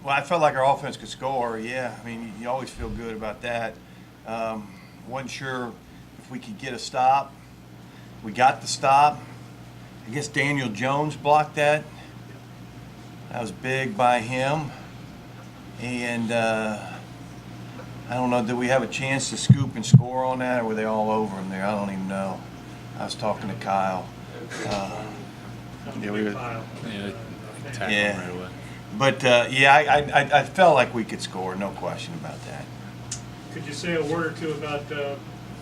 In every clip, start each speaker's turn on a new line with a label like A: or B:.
A: Well, I felt like our offense could score. Yeah, I mean, you always feel good about that. Wasn't sure if we could get a stop. We got the stop. I guess Daniel Jones blocked that. That was big by him. And I don't know, did we have a chance to scoop and score on that, or were they all over him there? I don't even know. I was talking to Kyle.
B: Yeah, we were. Tackle him right away.
A: But I felt like we could score, no question about that.
C: Could you say a word or two about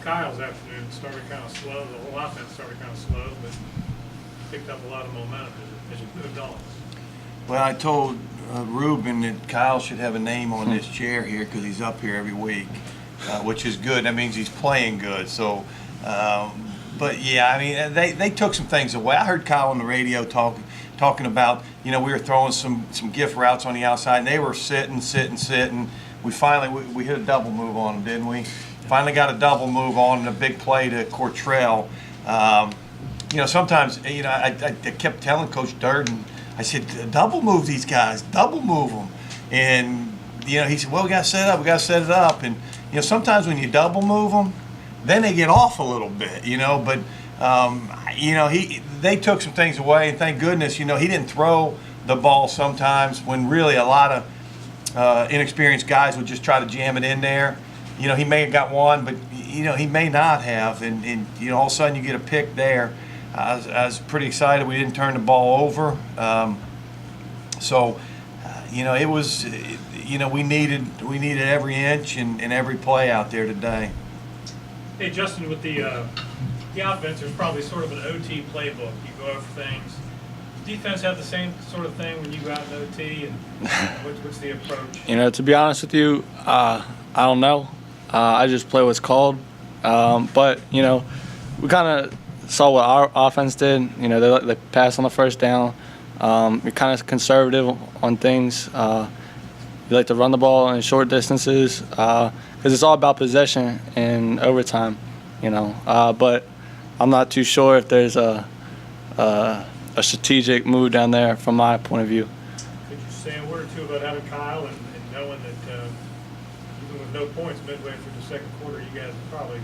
C: Kyle's afternoon? It started kind of slow. The whole offense started kind of slow, but picked up a lot of momentum as you moved on.
A: Well, I told Ruben that Kyle should have a name on this chair here because he's up here every week, which is good. That means he's playing good. So, but yeah, I mean, they took some things away. I heard Kyle on the radio talking about, we were throwing some gift routes on the outside, and they were sitting. We finally we hit a double move on them, didn't we? Finally got a double move on and a big play to Cortrell. Sometimes, I kept telling Coach Durden, I said, double move these guys, double move them. And, he said, well, we got to set it up. And, sometimes when you double move them, then they get off a little bit, but, they took some things away, and thank goodness, he didn't throw the ball sometimes when really a lot of inexperienced guys would just try to jam it in there. He may have got one, but, he may not have. And all of a sudden you get a pick there. I was pretty excited we didn't turn the ball over. It was, we needed every inch and every play out there today.
C: Hey, Justin, with the offense, there's probably sort of an OT playbook. You go over things. Does defense have the same sort of thing when you go out in OT, and what's the approach?
D: To be honest with you, I don't know. I just play what's called. But, we kind of saw what our offense did. They passed on the first down. We're kind of conservative on things. We like to run the ball in short distances because it's all about possession and overtime, But I'm not too sure if there's a strategic move down there from my point of view.
C: Could you say a word or two about having Kyle and knowing that even with no points midway through the second quarter, you guys would probably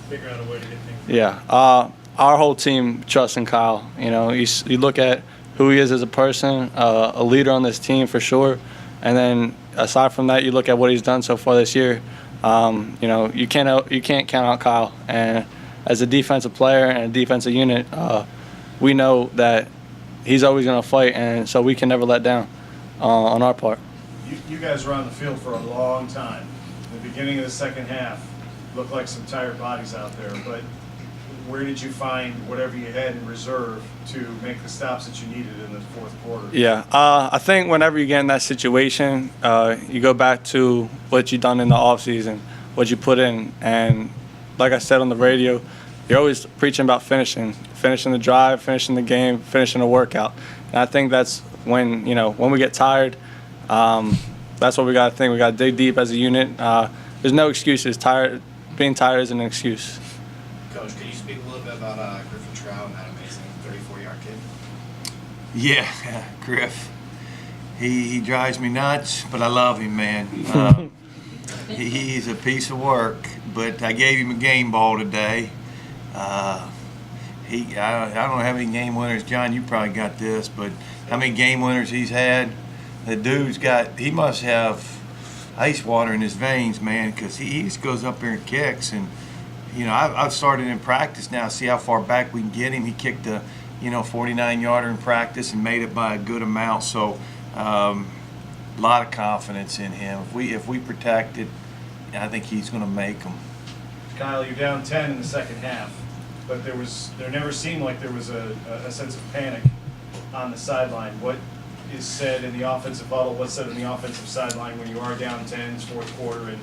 C: figure out a way to get things done?
D: Yeah. Our whole team trusts in Kyle. You look at who he is as a person, a leader on this team for sure. And then aside from that, you look at what he's done so far this year. You can't count out Kyle. And as a defensive player and a defensive unit, we know that he's always going to fight, and so we can never let down on our part.
E: You guys were on the field for a long time. The beginning of the second half looked like some tired bodies out there, but where did you find whatever you had in reserve to make the stops that you needed in the fourth quarter?
D: Yeah, I think whenever you get in that situation, you go back to what you done in the offseason, what you put in. And like I said on the radio, you're always preaching about finishing the drive, finishing the game, finishing the workout. And I think that's when we get tired, that's what we got to think. We got to dig deep as a unit. There's no excuses. Being tired isn't an excuse.
F: Coach, could you speak a little bit about Griffin Trout and that amazing 34-yard kick?
A: Yeah, Griff. He drives me nuts, but I love him, man. He's a piece of work, but I gave him a game ball today. I don't know how many game winners, John, you probably got this, but how many game winners he's had. The dude's he must have ice water in his veins, man, because he just goes up there and kicks. And I've started in practice now, see how far back we can get him. He kicked a 49-yarder in practice and made it by a good amount. So a lot of confidence in him. If we protect it, I think he's going to make them.
E: Kyle, you're down 10 in the second half, but there never seemed like there was a sense of panic on the sideline. What is said in the offensive huddle? What's said in the offensive sideline when you are down 10, it's fourth quarter, and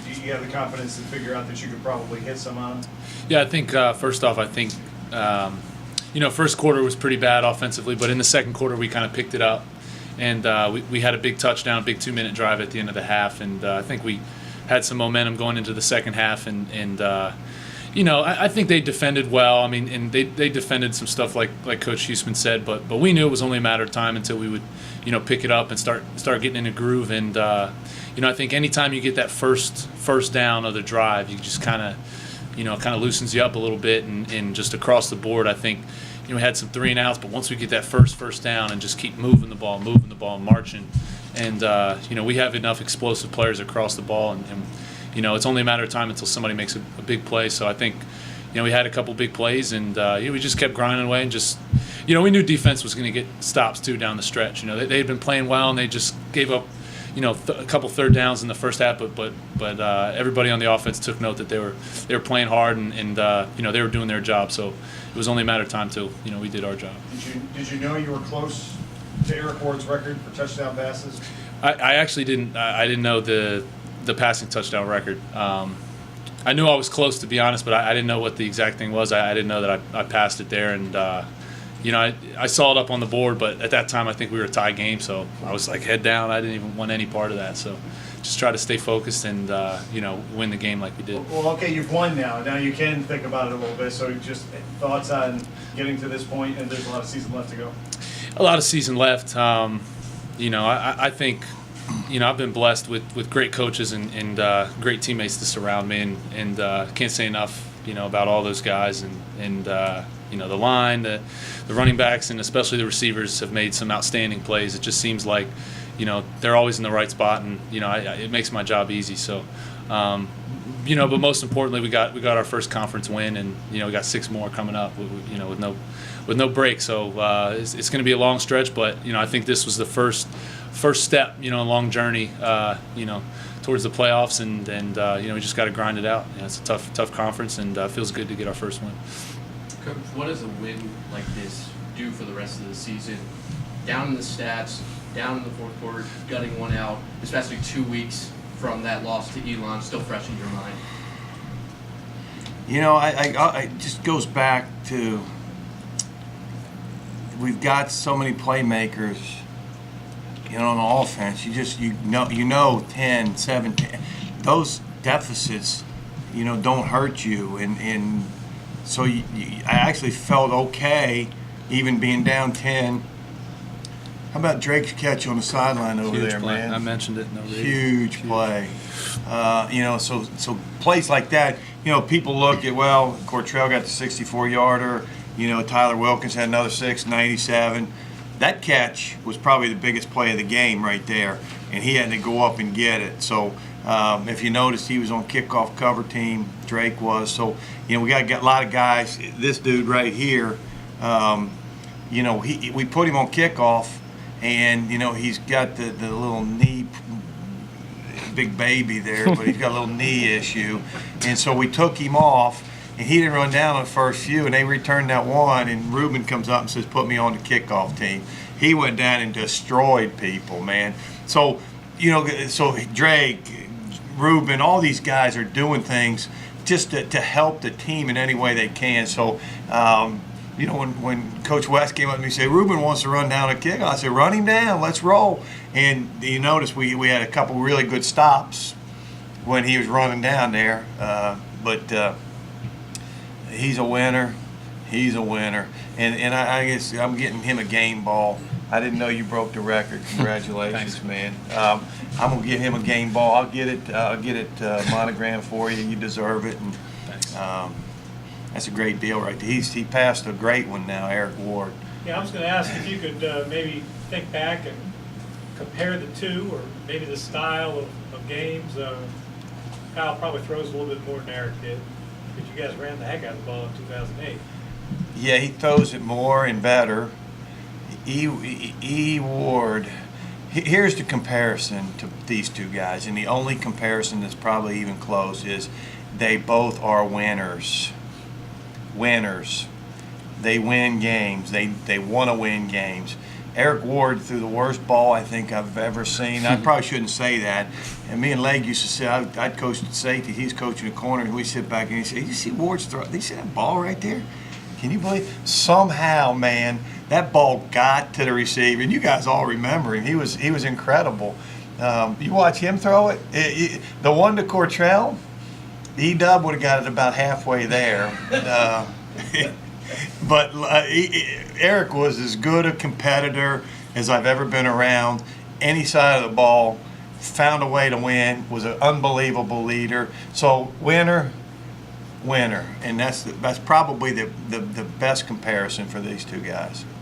E: do you have the confidence to figure out that you could probably hit some on them?
B: Yeah, I think first off, first quarter was pretty bad offensively, but in the second quarter we kind of picked it up, and we had a big touchdown, big 2-minute drive at the end of the half, and I think we had some momentum going into the second half, and I think they defended well. I mean, and they defended some stuff like Coach Huesman said, but we knew it was only a matter of time until we would, pick it up and start getting in a groove. And I think anytime you get that first down of the drive, you just kind of loosens you up a little bit, and just across the board, I think. We had some 3 and outs, but once we get that first down and just keep moving the ball, marching, and we have enough explosive players across the ball, and it's only a matter of time until somebody makes a big play. So I think we had a couple big plays, and we just kept grinding away, and just we knew defense was going to get stops too down the stretch. They had been playing well, and they just gave up a couple third downs in the first half, but everybody on the offense took note that they were playing hard, and they were doing their job. So it was only a matter of time till we did our job.
E: Did you know you were close to Eric Ward's record for touchdown passes?
B: I actually didn't. I didn't know the passing touchdown record. I knew I was close, to be honest, but I didn't know what the exact thing was. I didn't know that I passed it there, and I saw it up on the board, but at that time I think we were a tie game, so I was like head down. I didn't even want any part of that, so just try to stay focused and win the game like we did.
E: Well, okay, you've won now. Now you can think about it a little bit. So just thoughts on getting to this point, and there's a lot of season left to go.
B: A lot of season left. I think I've been blessed with great coaches and great teammates to surround me, and can't say enough about all those guys, and the line, the running backs, and especially the receivers have made some outstanding plays. It just seems like they're always in the right spot, and it makes my job easy. So but most importantly, we got our first conference win, and we got 6 more coming up with no break. So it's going to be a long stretch, but I think this was the first step in a long journey towards the playoffs, and we just got to grind it out. It's a tough conference, and feels good to get our first win.
G: Coach, what does a win like this do for the rest of the season? Down in the stats, down in the fourth quarter, gutting one out, especially 2 weeks from that loss to Elon, still fresh in your mind.
A: It just goes back to we've got so many playmakers, on the offense. You know 10, 7, 10. Those deficits, don't hurt you, and so I actually felt okay even being down 10. How about Drake's catch on the sideline over
B: Huge
A: there,
B: play.
A: man?
B: I mentioned it. No, really.
A: Huge play. So plays like that, people look at, well, Cortrell got the 64-yarder. Tyler Wilkins had another 97. That catch was probably the biggest play of the game right there, and he had to go up and get it. So if you noticed, he was on kickoff cover team. Drake was. So we got a lot of guys. This dude right here, we put him on kickoff. And, he's got the little knee, big baby there, but he's got a little knee issue. And so we took him off, and he didn't run down on the first few, and they returned that one, and Ruben comes up and says, put me on the kickoff team. He went down and destroyed people, man. So, so Drake, Ruben, all these guys are doing things just to help the team in any way they can. So, when Coach West came up to me and said, Ruben wants to run down a kick, I said, run him down, let's roll. And you notice we had a couple really good stops when he was running down there. But he's a winner. He's a winner. And I guess I'm getting him a game ball. I didn't know you broke the record. Congratulations,
B: Thanks.
A: man. I'm going to give him a game ball. I'll get it monogrammed for you. You deserve it. And,
B: Thanks.
A: That's a great deal right there. He passed a great one now, Eric Ward.
C: Yeah, I was going to ask if you could maybe think back and compare the two, or maybe the style of games. Kyle probably throws a little bit more than Eric did, because you guys ran the heck out of the ball in 2008.
A: Yeah, he throws it more and better. Ward, here's the comparison to these two guys, and the only comparison that's probably even close is they both are winners. Winners. They win games. They want to win games. Eric Ward threw the worst ball I think I've ever seen. I probably shouldn't say that. And me and Leg used to say, I'd coach safety, he's coaching the corner, and we sit back and he said, you see Ward's throw? Did you see that ball right there? Can you believe? Somehow, man, that ball got to the receiver. And you guys all remember him. He was incredible. You watch him throw it. The one to Cortrell, E-Dub would have got it about halfway there. But Eric was as good a competitor as I've ever been around. Any side of the ball, found a way to win, was an unbelievable leader. So winner, and that's probably the best comparison for these two guys.